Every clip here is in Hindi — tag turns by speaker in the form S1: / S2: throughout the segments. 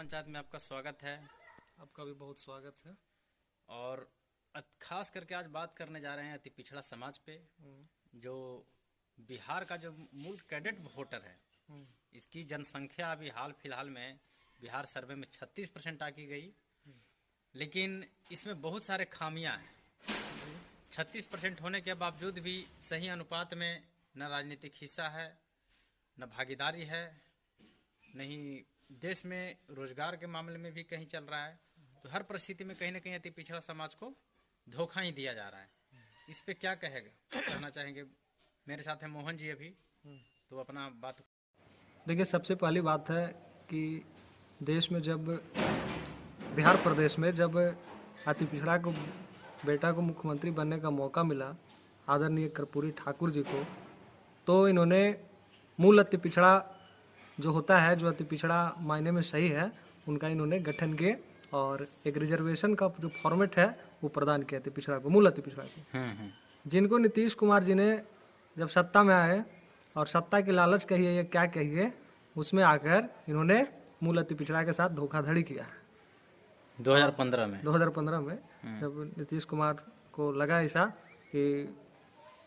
S1: पंचायत में आपका स्वागत है।
S2: आपका भी बहुत स्वागत है।
S1: और खास करके आज बात करने जा रहे हैं अति पिछड़ा समाज पे, जो बिहार का जो मूल कैडेट वोटर है, इसकी जनसंख्या अभी हाल फिलहाल में बिहार सर्वे में 36% आकी गई, लेकिन इसमें बहुत सारे खामियां हैं। 36% होने के बावजूद भी सही अनुपात में न राजनीतिक हिस्सा है, न भागीदारी है, नहीं देश में रोजगार के मामले में भी कहीं चल रहा है। तो हर परिस्थिति में कहीं ना कहीं अति पिछड़ा समाज को धोखा ही दिया जा रहा है। इस पे क्या कहना चाहेंगे? मेरे साथ है मोहन जी अभी, तो अपना बात।
S2: देखिए, सबसे पहली बात है कि देश में जब बिहार प्रदेश में जब अति पिछड़ा को बेटा को मुख्यमंत्री बनने का मौका मिला आदरणीय कर्पूरी ठाकुर जी को, तो इन्होंने मूल अति पिछड़ा जो होता है, जो अति पिछड़ा मायने में सही है, उनका इन्होंने गठन किए और एक रिजर्वेशन का जो फॉर्मेट है वो प्रदान किया अति पिछड़ा को, मूल अति पिछड़ा को, जिनको नीतीश कुमार जी ने जब सत्ता में आए और सत्ता की लालच कहिए या क्या कहिए, उसमें आकर इन्होंने मूल अति पिछड़ा के साथ धोखाधड़ी किया 2015 में जब नीतीश कुमार को लगा ऐसा कि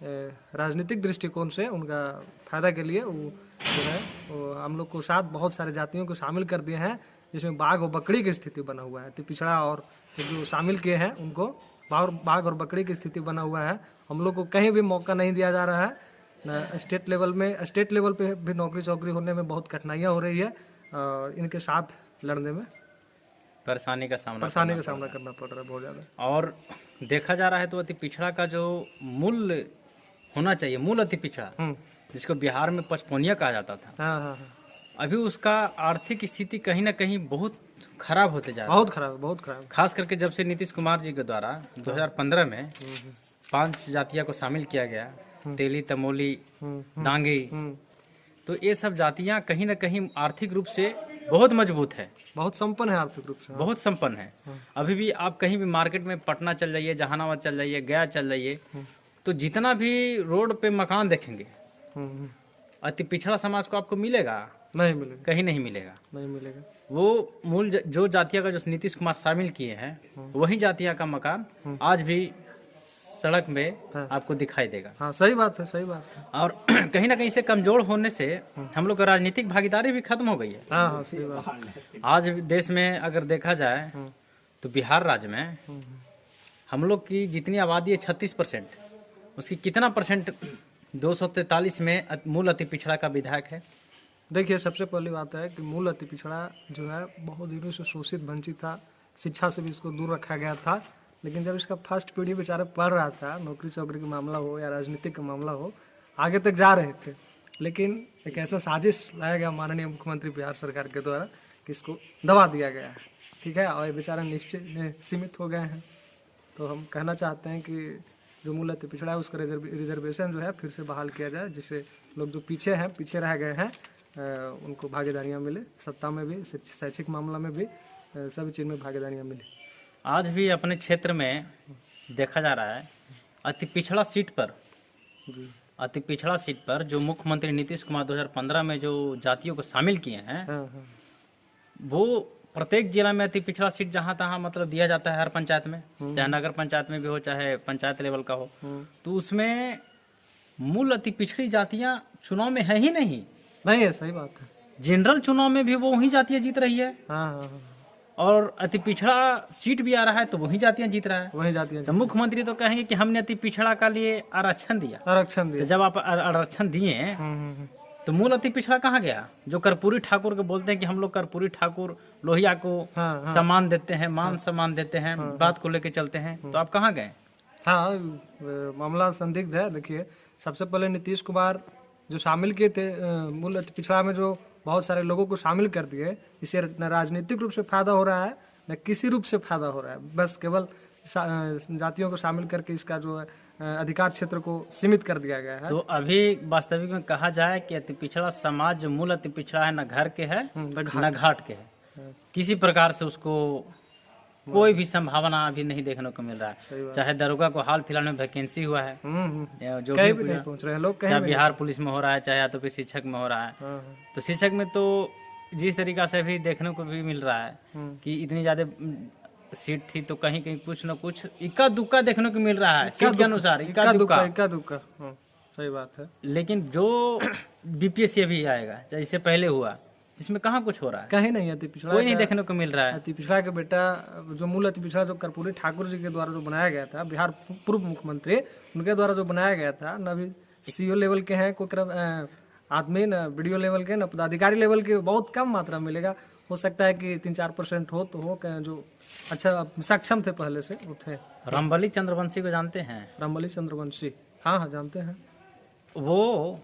S2: राजनीतिक दृष्टिकोण से उनका फायदा के लिए वो जो है वो हम लोग को साथ बहुत सारे जातियों को शामिल कर दिए हैं, जिसमें बाघ और बकरी की स्थिति बना हुआ है। अति पिछड़ा और जो शामिल किए हैं उनको बाघ और बकरी की स्थिति बना हुआ है। हम लोग को कहीं भी मौका नहीं दिया जा रहा है। स्टेट लेवल पे भी नौकरी चौकरी होने में बहुत कठिनाइयाँ हो रही है। इनके साथ लड़ने में
S1: परेशानी का सामना
S2: करना पड़ रहा है बहुत ज़्यादा।
S1: और देखा जा रहा है तो अति पिछड़ा का जो मूल होना चाहिए, मूल अति पिछड़ा, जिसको बिहार में पचपौनिया कहा जाता था,
S2: हाँ।
S1: अभी उसका आर्थिक स्थिति कहीं ना कहीं बहुत खराब होते जा रहा है।
S2: बहुत खराब।
S1: खास करके जब से नीतीश कुमार जी के द्वारा 2015 में 5 जातियों को शामिल किया गया, तेली, तमोली, डांगी, तो ये सब जातियां कहीं ना कहीं आर्थिक रूप से बहुत मजबूत है,
S2: बहुत संपन्न है, आर्थिक रूप से
S1: बहुत संपन्न है। अभी भी आप कहीं भी मार्केट में पटना चल जाइए, जहानाबाद चल जाइए, गया चल जाइए, तो जितना भी रोड पे मकान देखेंगे अति पिछड़ा समाज को आपको मिलेगा?
S2: नहीं मिलेगा,
S1: कहीं नहीं मिलेगा। वो मूल जो जातियां का जो नीतीश कुमार शामिल किए हैं, वही जातियां का मकान आज भी सड़क में आपको दिखाई देगा।
S2: हाँ, सही बात है।
S1: और कहीं ना कहीं से कमजोर होने से हम लोग का राजनीतिक भागीदारी भी खत्म हो गई है।
S2: हाँ, सही बात।
S1: आज देश में अगर देखा जाए तो बिहार राज्य में हम लोग की जितनी आबादी है 36%, उसकी कितना परसेंट 243 में मूल अति पिछड़ा का विधायक है?
S2: देखिए, सबसे पहली बात है कि मूल अति पिछड़ा जो है बहुत दिनों से शोषित वंचित था, शिक्षा से भी इसको दूर रखा गया था। लेकिन जब इसका फर्स्ट पीढ़ी बेचारा पढ़ रहा था, नौकरी चौकरी का मामला हो या राजनीतिक का मामला हो, आगे तक जा रहे थे, लेकिन एक ऐसा साजिश लाया गया माननीय मुख्यमंत्री बिहार सरकार के द्वारा कि इसको दबा दिया गया है, ठीक है, और ये बेचारा निश्चित सीमित हो गए हैं। तो हम कहना चाहते हैं कि जो मूल अति पिछड़ा है उसका रिजर्वेशन जो है फिर से बहाल किया जाए, जिससे लोग जो पीछे रह गए हैं उनको भागीदारियाँ मिले, सत्ता में भी, शैक्षिक मामला में भी, सभी चीज़ में भागीदारियाँ मिले।
S1: आज भी अपने क्षेत्र में देखा जा रहा है अति पिछड़ा सीट पर जो मुख्यमंत्री नीतीश कुमार 2015 में जो जातियों को शामिल किए हैं, वो प्रत्येक जिला में अति पिछड़ा सीट जहाँ तहाँ मतलब दिया जाता है, हर पंचायत में, चाहे नगर पंचायत में भी हो, चाहे पंचायत लेवल का हो, तो उसमें मूल अति पिछड़ी जातियाँ चुनाव में है ही नहीं
S2: है। सही बात है।
S1: जनरल चुनाव में भी वो वही जातियाँ जीत रही है।
S2: हाँ।
S1: और अति पिछड़ा सीट भी आ रहा है तो वही जातियां जीत रहा है,
S2: वही जातियां।
S1: तो मुख्यमंत्री तो कहेंगे कि हमने अति पिछड़ा का लिए आरक्षण दिया।
S2: तो
S1: जब आप आरक्षण दिए तो मूल अति पिछड़ा कहाँ गया? जो कर्पूरी ठाकुर को बोलते हैं कि हम लोग कर्पूरी ठाकुर लोहिया को सम्मान देते हैं, मान सम्मान देते हैं, बात को लेके चलते हैं, तो आप कहाँ गए?
S2: हाँ, मामला संदिग्ध है। देखिए, सबसे पहले नीतीश कुमार जो शामिल किए थे मूल अति पिछड़ा में, जो बहुत सारे लोगों को शामिल कर दिए, इससे न राजनीतिक रूप से फायदा हो रहा है न किसी रूप से फायदा हो रहा है, बस केवल जातियों को शामिल करके इसका जो है अधिकार क्षेत्र को सीमित कर दिया गया है।
S1: तो अभी वास्तविक में कहा जाए कि अति पिछड़ा समाज जो मूल अति पिछड़ा है, न घर के है न घाट के है, किसी प्रकार से उसको कोई भी संभावना अभी नहीं देखने को मिल रहा है। चाहे दरोगा को हाल फिलहाल में वैकेंसी हुआ है, जो
S2: भी नहीं पहुंच रहे लोग,
S1: चाहे बिहार पुलिस में हो रहा है, चाहे या तो फिर शिक्षक में हो रहा है, तो शिक्षक में तो जिस तरीका से भी देखने को भी मिल रहा है कि इतनी ज्यादा सीट थी तो कहीं कहीं कुछ न कुछ इक्का दुक्का देखने को मिल रहा है सीट के अनुसार इक्का दुक्का।
S2: हाँ, सही बात है।
S1: लेकिन जो बीपीएससी अभी आएगा जैसे पहले हुआ इसमें कहाँ कुछ हो रहा है,
S2: कहीं नहीं। अति पिछड़ा
S1: कोई नहीं देखने को मिल रहा है।
S2: अति पिछड़ा के बेटा जो मूल अति पिछड़ा जो कर्पूरी ठाकुर जी के द्वारा जो बनाया गया था, बिहार पूर्व मुख्यमंत्री उनके द्वारा जो बनाया गया था, न भी सीओ लेवल के हैं कोई आदमी, न बीडीओ लेवल के, न पदाधिकारी लेवल के, बहुत कम मात्रा मिलेगा। हो सकता है कि 3-4% हो तो हो, जो अच्छा सक्षम थे पहले से वो थे।
S1: रामबली चंद्रवंशी को जानते हैं?
S2: रामबली चंद्रवंशी, हाँ हाँ जानते हैं।
S1: वो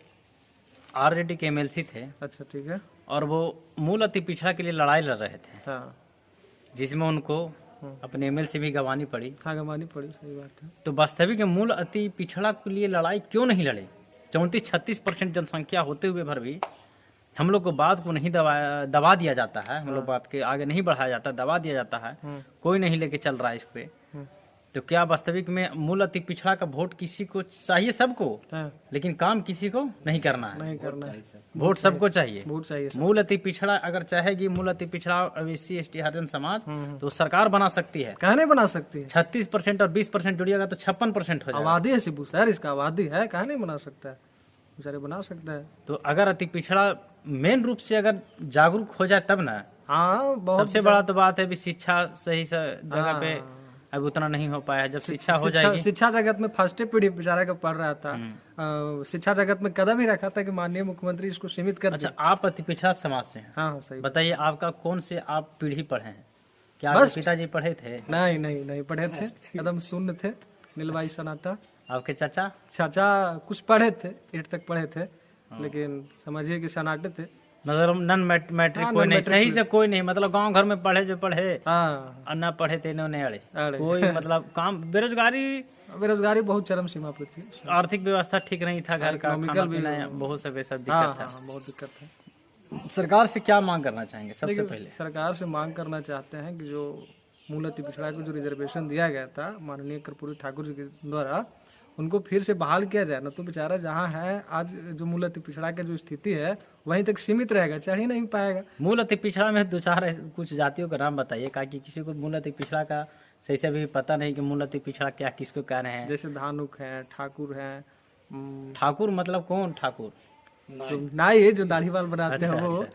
S1: आरजेडी के एमएलसी थे।
S2: अच्छा, ठीक है।
S1: और वो मूल अति पिछड़ा के लिए लड़ाई लड़ रहे थे,
S2: हाँ,
S1: जिसमें उनको अपने एमएलसी भी गंवानी पड़ी।
S2: हाँ, गंवानी पड़ी, सही बात है।
S1: तो वास्तविक में मूल अति पिछड़ा के लिए लड़ाई क्यों नहीं लड़े? 34-36% जनसंख्या होते हुए भर भी हम लोग को बात को नहीं दबा दिया जाता है, हम लोग बात के आगे नहीं बढ़ाया जाता, दबा दिया जाता है, कोई नहीं लेके चल रहा है इस पे। तो क्या वास्तविक में मूल अति पिछड़ा का वोट किसी को चाहिए? सबको, लेकिन काम किसी को नहीं करना है।
S2: नहीं करना है,
S1: वोट सबको चाहिए,
S2: वोट चाहिए।
S1: मूल अति पिछड़ा अगर चाहेगी मूल अति पिछड़ा SC ST हरिजन समाज तो सरकार बना सकती है।
S2: कहा नहीं बना सकती है?
S1: 36% और 20% जुड़िएगा तो 56% हो जाएगा।
S2: आबादी है शिबू सर, इसका आबादी है, कहा नहीं बना सकता है? बेचारे बना सकता है।
S1: तो अगर अति पिछड़ा मेन रूप से अगर जागरूक हो जाए तब ना।
S2: हाँ, बहुत
S1: सबसे बड़ा तो बात है भी शिक्षा सही जगह पे अब उतना नहीं हो पाया। जब शिक्षा हो जाएगी,
S2: शिक्षा जगत में फर्स्ट पीढ़ी बेचारा का पढ़ रहा था, शिक्षा जगत में कदम ही रखा था कि माननीय मुख्यमंत्री इसको सीमित कर।
S1: अच्छा, आप अति पिछड़ा समाज से हैं?
S2: हाँ, सही।
S1: बताइए आपका कौन से आप पीढ़ी पढ़े हैं? क्या आपके पिताजी पढ़े थे?
S2: नहीं पढ़े थे, एकदम शून्य थे, नीलवाई सन्नाटा।
S1: आपके चाचा
S2: कुछ पढ़े थे, 8 तक पढ़े थे, लेकिन समझिए कि सन्नाटे थे।
S1: मतलब नन मैट्रिक कोई नहीं, सही से कोई नहीं, मतलब गांव घर में पढ़े जो पढ़े और न पढ़े थे इन्होंने अड़े कोई मतलब काम। बेरोजगारी बहुत चरम सीमा पर थी, आर्थिक व्यवस्था ठीक नहीं था, घर का खाना पीना बहुत सब दिक्कत था।
S2: बहुत दिक्कत था।
S1: सरकार से क्या मांग करना चाहेंगे? सबसे पहले
S2: सरकार से मांग करना चाहते हैं कि जो मूल अति पिछड़ा को जो रिजर्वेशन दिया गया था माननीय कर्पूरी ठाकुर जी के द्वारा, उनको फिर से बहाल किया जाए। न तो बेचारा जहाँ है आज जो मूल अति पिछड़ा की जो स्थिति है वहीं तक सीमित रहेगा, चढ़ ही नहीं पाएगा।
S1: मूल अति पिछड़ा में 2-4 कुछ जातियों का नाम बताइए, ताकि किसी को मूल अति पिछड़ा का सही से भी पता नहीं कि मूल अति पिछड़ा क्या किसको कह रहे हैं।
S2: जैसे धानुक है, ठाकुर है।
S1: ठाकुर मतलब कौन ठाकुर?
S2: नाई है जो दाढ़ी बाल बनाते हैं वो।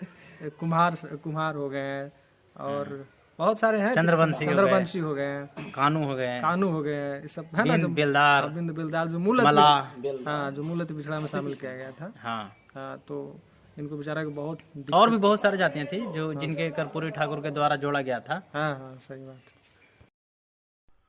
S2: कुम्हार हो गए और बहुत सारे हैं, चंद्रवंशी हो गए, कानू हो गए, ये सब है ना। बिंद बेलदार जो मूल अति पिछड़ा में शामिल किया गया था। हाँ, तो इनको बेचारा को बहुत
S1: और भी बहुत सारी जातियां थी जो जिनके कर्पूरी ठाकुर के द्वारा जोड़ा गया था।
S2: हाँ, सही बात।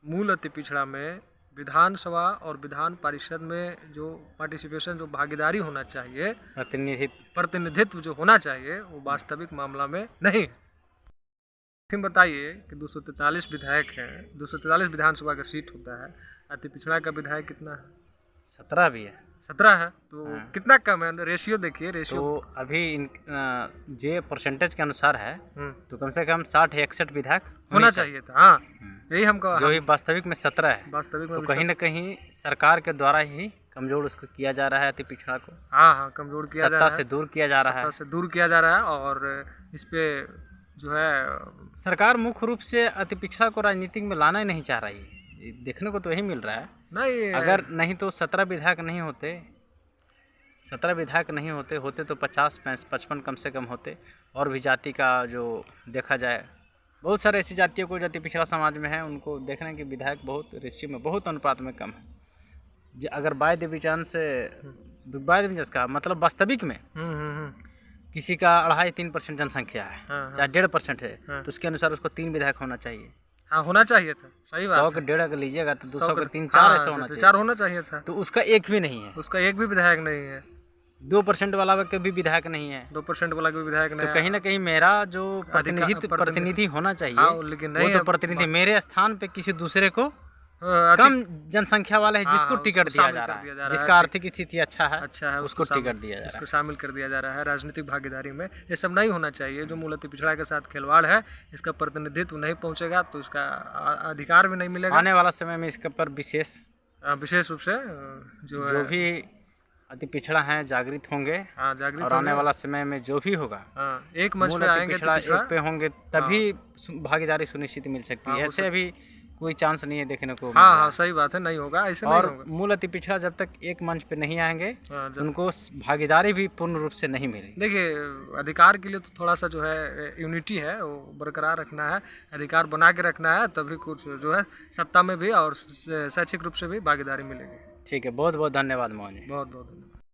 S2: मूल अति पिछड़ा में विधानसभा और विधान परिषद में जो पार्टिसिपेशन, जो भागीदारी होना चाहिए, प्रतिनिधित्व जो होना चाहिए, वो वास्तविक मामला में नहीं। फिर बताइए कि 243 विधायक हैं, 243 विधानसभा का सीट होता है, अति पिछड़ा का विधायक कितना है?
S1: 17 भी है।
S2: 17 है, तो कितना कम है? रेशियो देखिए, रेशियो
S1: तो अभी जे परसेंटेज के अनुसार है तो कम से कम 60-61 विधायक
S2: होना चाहिए था। हाँ, यही हमको,
S1: जो वास्तविक में 17 है।
S2: वास्तविक में
S1: तो कहीं न कहीं सरकार के द्वारा ही कमजोर उसको किया जा रहा है, अति पिछड़ा को।
S2: हाँ, कमजोर किया जा रहा है,
S1: सत्ता से दूर किया जा रहा है,
S2: सत्ता से दूर किया जा रहा है। और इस पे जो है
S1: सरकार मुख्य रूप से अति पिछड़ा को राजनीतिक में लाना ही नहीं चाह रही है, देखने को तो यही मिल रहा है।
S2: नहीं,
S1: अगर नहीं तो 17 विधायक नहीं होते, 17 विधायक नहीं होते तो 50-55 कम से कम होते। और भी जाति का जो देखा जाए, बहुत सारे ऐसी जातियों को जो अति पिछड़ा समाज में है, उनको देखने के विधायक बहुत रेशियो में, बहुत अनुपात में कम है। अगर बाय डिविजन का मतलब वास्तविक में किसी का 2.5-3% जनसंख्या है, चाहे 1.5% है, तो उसके अनुसार उसको 3 विधायक होना चाहिए।
S2: हाँ, होना चाहिए था, सही बात।
S1: 100 का 1.5 का लीजिएगा तो 200 का 3-4 ऐसा होना चाहिए।
S2: 4 होना चाहिए था,
S1: तो उसका एक भी नहीं है,
S2: उसका एक भी विधायक नहीं है।
S1: 2% वाला के भी विधायक नहीं है,
S2: 2% वाला के भी विधायक नहीं है।
S1: तो कहीं ना कहीं मेरा जो प्रतिनिधि होना चाहिए,
S2: लेकिन
S1: वो तो प्रतिनिधि मेरे स्थान पे किसी दूसरे को कम जनसंख्या वाला है जिसको टिकट दिया जा रहा है, जिसका आर्थिक स्थिति अच्छा है उसको टिकट दिया जा रहा है,
S2: उसको शामिल कर दिया जा रहा है राजनीतिक भागीदारी में। ये सब नहीं होना चाहिए। जो मूल अति पिछड़ा के साथ खिलवाड़ है, इसका प्रतिनिधित्व नहीं पहुंचेगा तो इसका अधिकार भी नहीं मिलेगा।
S1: आने वाला समय में इसके पर विशेष
S2: रूप से जो
S1: भी अति पिछड़ा हैं जागृत होंगे
S2: हाँ जागृत
S1: और आने वाला समय में जो भी होगा
S2: हाँ एक मंच
S1: मूल
S2: पे
S1: अति
S2: आएंगे तो
S1: पिछड़ा
S2: पिछड़ा
S1: एक पे होंगे तभी भागीदारी सुनिश्चित मिल सकती है। ऐसे अभी कोई चांस नहीं है देखने को मिल
S2: हाँ
S1: रहा
S2: हाँ
S1: है।
S2: सही बात है, नहीं होगा ऐसे नहीं
S1: और
S2: होगा।
S1: मूल अति पिछड़ा जब तक एक मंच पे नहीं आएंगे
S2: हाँ,
S1: तो उनको भागीदारी भी पूर्ण रूप से नहीं मिलेगी।
S2: देखिए अधिकार के लिए तो थोड़ा सा जो है यूनिटी है वो बरकरार रखना है, अधिकार बना के रखना है, तभी कुछ जो है सत्ता में भी और शैक्षिक रूप से भी भागीदारी मिलेगी।
S1: ठीक है, बहुत बहुत धन्यवाद मोहन जी।
S2: बहुत बहुत धन्यवाद।